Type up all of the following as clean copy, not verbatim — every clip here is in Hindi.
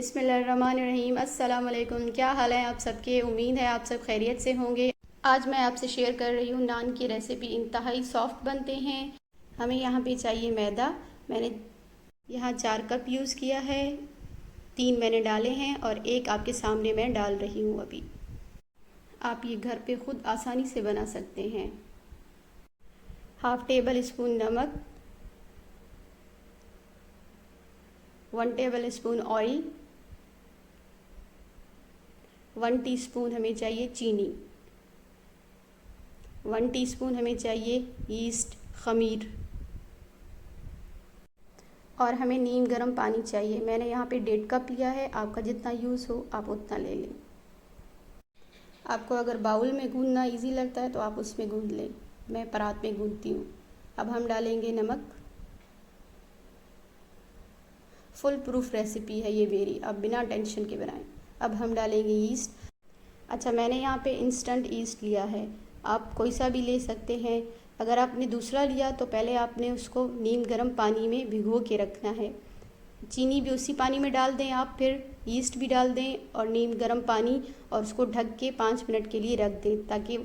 बिस्मिल्लाहिर्रहमानिर्रहीम। अस्सलाम वालेकुम। क्या हाल है आप सबके? उम्मीद है आप सब खैरियत से होंगे। आज मैं आपसे शेयर कर रही हूँ नान की रेसिपी। इंतहाई सॉफ्ट बनते हैं। हमें यहाँ पे चाहिए मैदा। मैंने यहाँ 4 कप यूज़ किया है, 3 मैंने डाले हैं और 1 आपके सामने मैं डाल रही हूँ अभी। आप ये घर पे ख़ुद आसानी से बना सकते हैं। हाफ़ टेबल स्पून नमक, 1 टेबल स्पून ऑयल, 1 टीस्पून हमें चाहिए चीनी, 1 टीस्पून हमें चाहिए यीस्ट ख़मीर और हमें नीम गर्म पानी चाहिए। मैंने यहाँ पे 1.5 कप लिया है, आपका जितना यूज़ हो आप उतना ले लें। आपको अगर बाउल में गूंदना इजी लगता है तो आप उसमें गूंद लें, मैं परात में गूंदती हूँ। अब हम डालेंगे नमक। फुल प्रूफ रेसिपी है ये मेरी, अब बिना टेंशन के बनाएं। अब हम डालेंगे यीस्ट। अच्छा, मैंने यहाँ पे इंस्टेंट यीस्ट लिया है, आप कोई सा भी ले सकते हैं। अगर आपने दूसरा लिया तो पहले आपने उसको नीम गर्म पानी में भिगो के रखना है। चीनी भी उसी पानी में डाल दें आप, फिर यीस्ट भी डाल दें और नीम गर्म पानी, और उसको ढक के 5 मिनट के लिए रख दें ताकि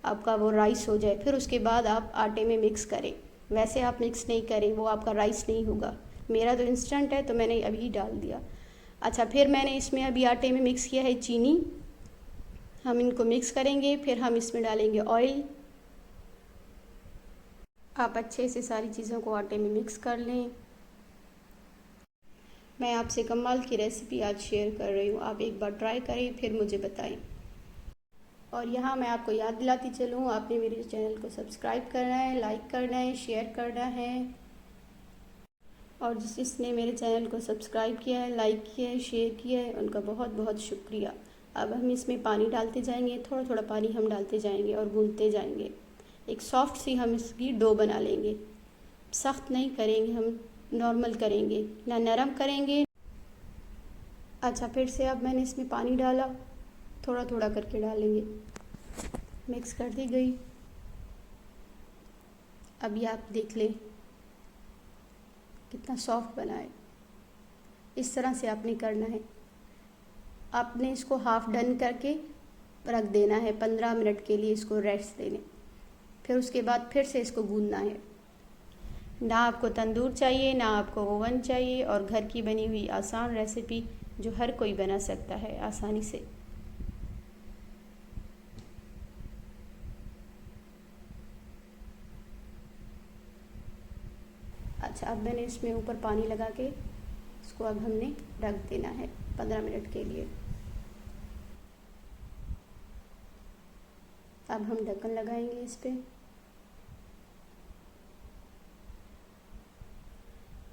आपका वो राइस हो जाए। फिर उसके बाद आप आटे में मिक्स करें। वैसे आप मिक्स नहीं करें, वो आपका राइस नहीं होगा। मेरा तो इंस्टेंट है तो मैंने अभी डाल दिया। अच्छा, फिर मैंने इसमें अभी आटे में मिक्स किया है चीनी। हम इनको मिक्स करेंगे, फिर हम इसमें डालेंगे ऑयल। आप अच्छे से सारी चीज़ों को आटे में मिक्स कर लें। मैं आपसे कमाल की रेसिपी आज शेयर कर रही हूँ, आप एक बार ट्राई करें फिर मुझे बताएं। और यहाँ मैं आपको याद दिलाती चलूँ, आपने मेरे चैनल को सब्सक्राइब करना है, लाइक करना है, शेयर करना है। और जिसने मेरे चैनल को सब्सक्राइब किया है, लाइक किया है, शेयर किया है, उनका बहुत बहुत शुक्रिया। अब हम इसमें पानी डालते जाएंगे, थोड़ा थोड़ा पानी हम डालते जाएंगे और गूंथते जाएंगे। एक सॉफ्ट सी हम इसकी डो बना लेंगे। सख्त नहीं करेंगे, हम नॉर्मल करेंगे, ना नरम करेंगे। अच्छा, फिर से अब मैंने इसमें पानी डाला, थोड़ा थोड़ा करके डालेंगे। मिक्स कर दी गई। अभी आप देख लें कितना सॉफ्ट बना है। इस तरह से आपने करना है। आपने इसको हाफ़ डन करके रख देना है, 15 मिनट के लिए इसको रेस्ट देने। फिर उसके बाद फिर से इसको गूंदना है। ना आपको तंदूर चाहिए, ना आपको ओवन चाहिए, और घर की बनी हुई आसान रेसिपी जो हर कोई बना सकता है आसानी से। अच्छा, अब मैंने इसमें ऊपर पानी लगा के इसको अब हमने ढक देना है 15 मिनट के लिए। अब हम ढक्कन लगाएंगे इस पर।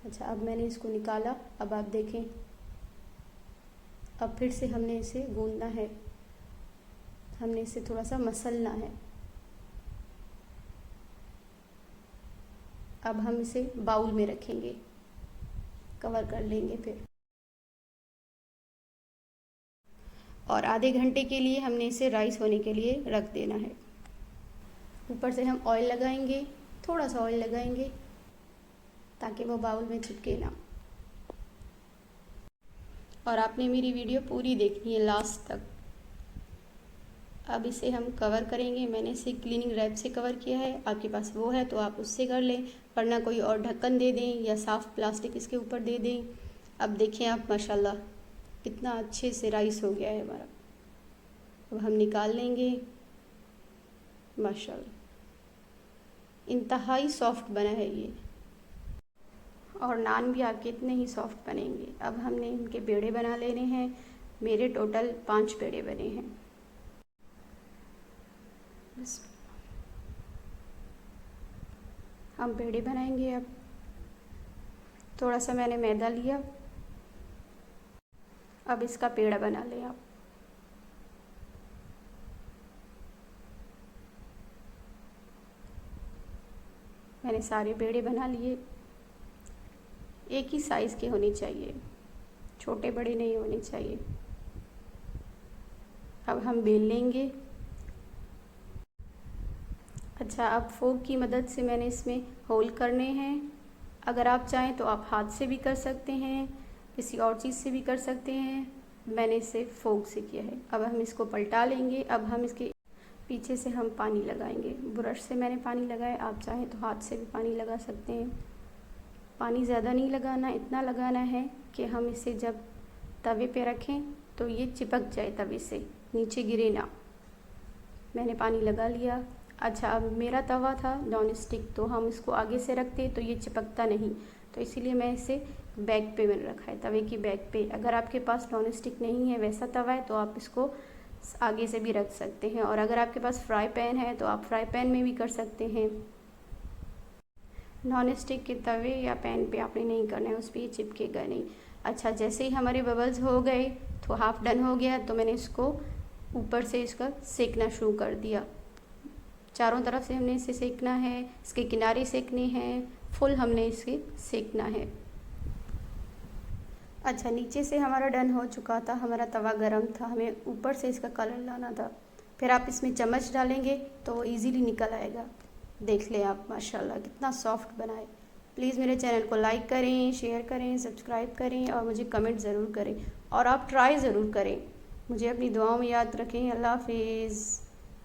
अच्छा, अब मैंने इसको निकाला। अब आप देखें, अब फिर से हमने इसे गूंदना है, हमने इसे थोड़ा सा मसलना है। अब हम इसे बाउल में रखेंगे, कवर कर लेंगे फिर, और आधे घंटे के लिए हमने इसे राइस होने के लिए रख देना है। ऊपर से हम ऑयल लगाएंगे, थोड़ा सा ऑयल लगाएंगे ताकि वो बाउल में चिपके ना। और आपने मेरी वीडियो पूरी देखनी है लास्ट तक। अब इसे हम कवर करेंगे। मैंने इसे क्लीनिंग रैप से कवर किया है, आपके पास वो है तो आप उससे कर लें, वरना कोई और ढक्कन दे दें या साफ़ प्लास्टिक इसके ऊपर दे दें। अब देखें आप, माशाल्लाह कितना अच्छे से राइस हो गया है हमारा। अब हम निकाल लेंगे। माशाल्लाह इंतहाई सॉफ्ट बना है ये, और नान भी आपके इतने ही सॉफ्ट बनेंगे। अब हमने इनके पेड़े बना लेने हैं। मेरे टोटल 5 पेड़े बने हैं। बस हम पेड़े बनाएंगे। अब थोड़ा सा मैंने मैदा लिया, अब इसका पेड़ा बना लें आप। मैंने सारे पेड़े बना लिए। एक ही साइज़ के होने चाहिए, छोटे बड़े नहीं होने चाहिए। अब हम बेल लेंगे। अच्छा, अब फोक की मदद से मैंने इसमें होल करने हैं। अगर आप चाहें तो आप हाथ से भी कर सकते हैं, किसी और चीज़ से भी कर सकते हैं, मैंने इसे फोक से किया है। अब हम इसको पलटा लेंगे। अब हम इसके पीछे से हम पानी लगाएंगे। ब्रश से मैंने पानी लगाया, आप चाहें तो हाथ से भी पानी लगा सकते हैं। पानी ज़्यादा नहीं लगाना, इतना लगाना है कि हम इसे जब तवे पे रखें तो ये चिपक जाए, तवे से नीचे गिरे ना। मैंने पानी लगा लिया। अच्छा, अब मेरा तवा था नॉन स्टिक, तो हम इसको आगे से रखते तो ये चिपकता नहीं, तो इसीलिए मैं इसे बैक पे मैंने रखा है, तवे की बैक पे। अगर आपके पास नॉन स्टिक नहीं है, वैसा तवा है, तो आप इसको आगे से भी रख सकते हैं। और अगर आपके पास फ्राई पैन है तो आप फ्राई पैन में भी कर सकते हैं। नॉन स्टिक के तवे या पैन पे आपने नहीं करना है, उस पर ये चिपकेगा नहीं। अच्छा, जैसे ही हमारे बबल्स हो गए तो हाफ डन हो गया, तो मैंने इसको ऊपर से इसका सेकना शुरू कर दिया। चारों तरफ से हमने इसे सेकना है, इसके किनारे सेकने हैं, फुल हमने इसे सेकना है। अच्छा, नीचे से हमारा डन हो चुका था, हमारा तवा गरम था, हमें ऊपर से इसका कलर लाना था। फिर आप इसमें चम्मच डालेंगे तो वो ईज़िली निकल आएगा। देख लें आप, माशाल्लाह कितना सॉफ्ट बना है। प्लीज़ मेरे चैनल को लाइक करें, शेयर करें, सब्सक्राइब करें और मुझे कमेंट ज़रूर करें। और आप ट्राई ज़रूर करें। मुझे अपनी दुआओं में याद रखें। अल्लाह हाफिज़।